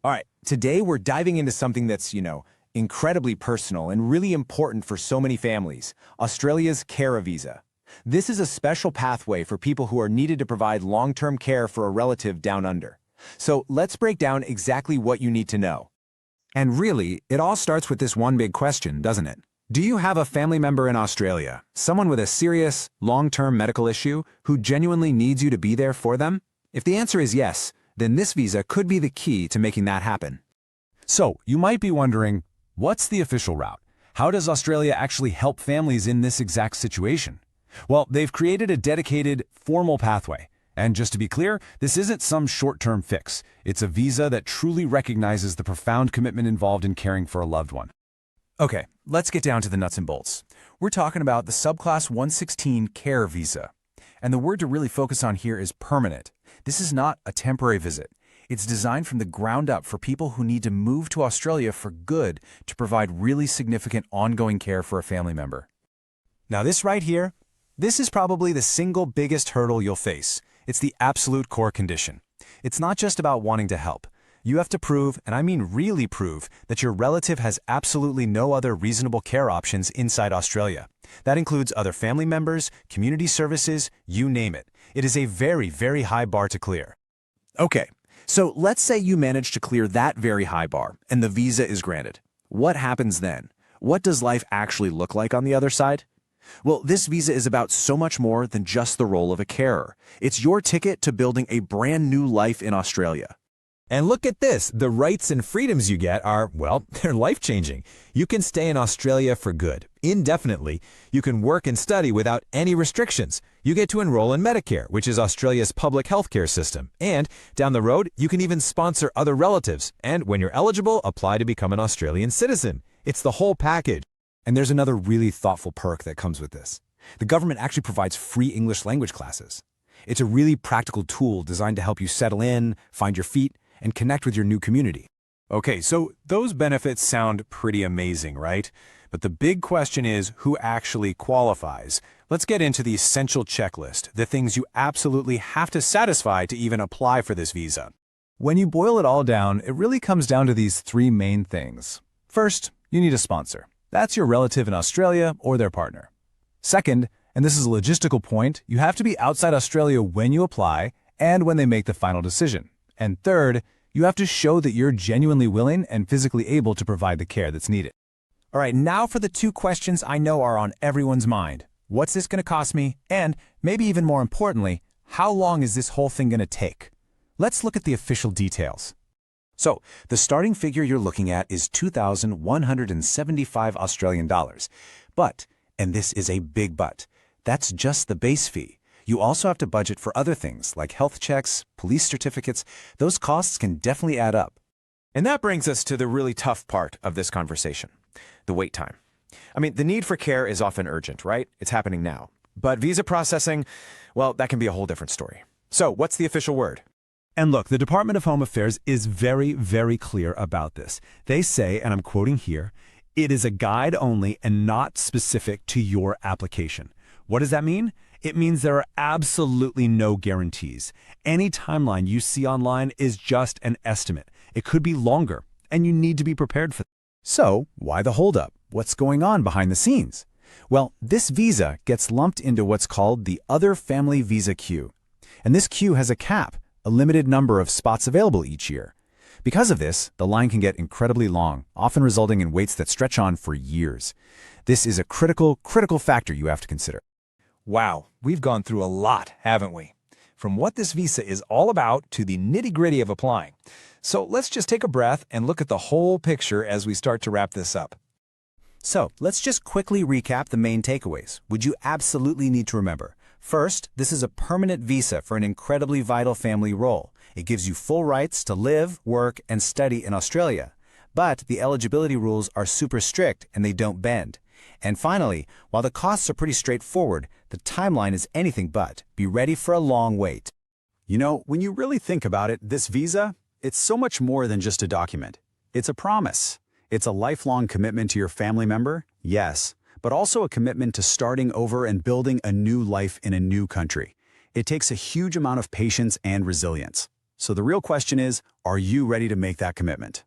All right, today we're diving into something that's, incredibly personal and really important for so many families, Australia's Care Visa. This is a special pathway for people who are needed to provide long-term care for a relative down under. So let's break down exactly what you need to know. And really, it all starts with this one big question, doesn't it? Do you have a family member in Australia, someone with a serious, long-term medical issue who genuinely needs you to be there for them? If the answer is yes, then this visa could be the key to making that happen. So, you might be wondering, what's the official route? How does Australia actually help families in this exact situation? Well, they've created a dedicated, formal pathway. And just to be clear, this isn't some short-term fix. It's a visa that truly recognizes the profound commitment involved in caring for a loved one. Okay, let's get down to the nuts and bolts. We're talking about the Subclass 116 Care Visa. And the word to really focus on here is permanent. This is not a temporary visit. It's designed from the ground up for people who need to move to Australia for good to provide really significant ongoing care for a family member. Now this right here, this is probably the single biggest hurdle you'll face. It's the absolute core condition. It's not just about wanting to help. You have to prove, and I mean really prove, that your relative has absolutely no other reasonable care options inside Australia. That includes other family members, community services, you name it. It is a very, very high bar to clear. Okay, so let's say you manage to clear that very high bar, and the visa is granted. What happens then? What does life actually look like on the other side? Well, this visa is about so much more than just the role of a carer. It's your ticket to building a brand new life in Australia. And look at this, the rights and freedoms you get are, well, they're life-changing. You can stay in Australia for good, indefinitely. You can work and study without any restrictions. You get to enroll in Medicare, which is Australia's public healthcare system. And down the road, you can even sponsor other relatives. And when you're eligible, apply to become an Australian citizen. It's the whole package. And there's another really thoughtful perk that comes with this. The government actually provides free English language classes. It's a really practical tool designed to help you settle in, find your feet, and connect with your new community. Okay, so those benefits sound pretty amazing, right? But the big question is who actually qualifies. Let's get into the essential checklist, the things you absolutely have to satisfy to even apply for this visa. When you boil it all down, it really comes down to these three main things. First, you need a sponsor. That's your relative in Australia or their partner. Second, and this is a logistical point, you have to be outside Australia when you apply and when they make the final decision. And third, you have to show that you're genuinely willing and physically able to provide the care that's needed. All right, now for the two questions I know are on everyone's mind. What's this going to cost me? And maybe even more importantly, how long is this whole thing going to take? Let's look at the official details. So, the starting figure you're looking at is 2,175 Australian dollars. But, and this is a big but, that's just the base fee. You also have to budget for other things like health checks, police certificates. Those costs can definitely add up. And that brings us to the really tough part of this conversation, the wait time. I mean, the need for care is often urgent, right? It's happening now. But visa processing, well, that can be a whole different story. So, what's the official word? And look, the Department of Home Affairs is very, very clear about this. They say, and I'm quoting here, it is a guide only and not specific to your application. What does that mean? It means there are absolutely no guarantees. Any timeline you see online is just an estimate. It could be longer, and you need to be prepared for that. So, why the holdup? What's going on behind the scenes? Well, this visa gets lumped into what's called the Other Family Visa Queue. And this queue has a cap, a limited number of spots available each year. Because of this, the line can get incredibly long, often resulting in waits that stretch on for years. This is a critical factor you have to consider. Wow, we've gone through a lot, haven't we? From what this visa is all about to the nitty-gritty of applying. So let's just take a breath and look at the whole picture as we start to wrap this up. So let's just quickly recap the main takeaways, which you absolutely need to remember. First, this is a permanent visa for an incredibly vital family role. It gives you full rights to live, work, and study in Australia. But the eligibility rules are super strict and they don't bend. And finally, while the costs are pretty straightforward, the timeline is anything but. Be ready for a long wait. You know, when you really think about it, this visa, it's so much more than just a document. It's a promise. It's a lifelong commitment to your family member, yes, but also a commitment to starting over and building a new life in a new country. It takes a huge amount of patience and resilience. So the real question is, are you ready to make that commitment?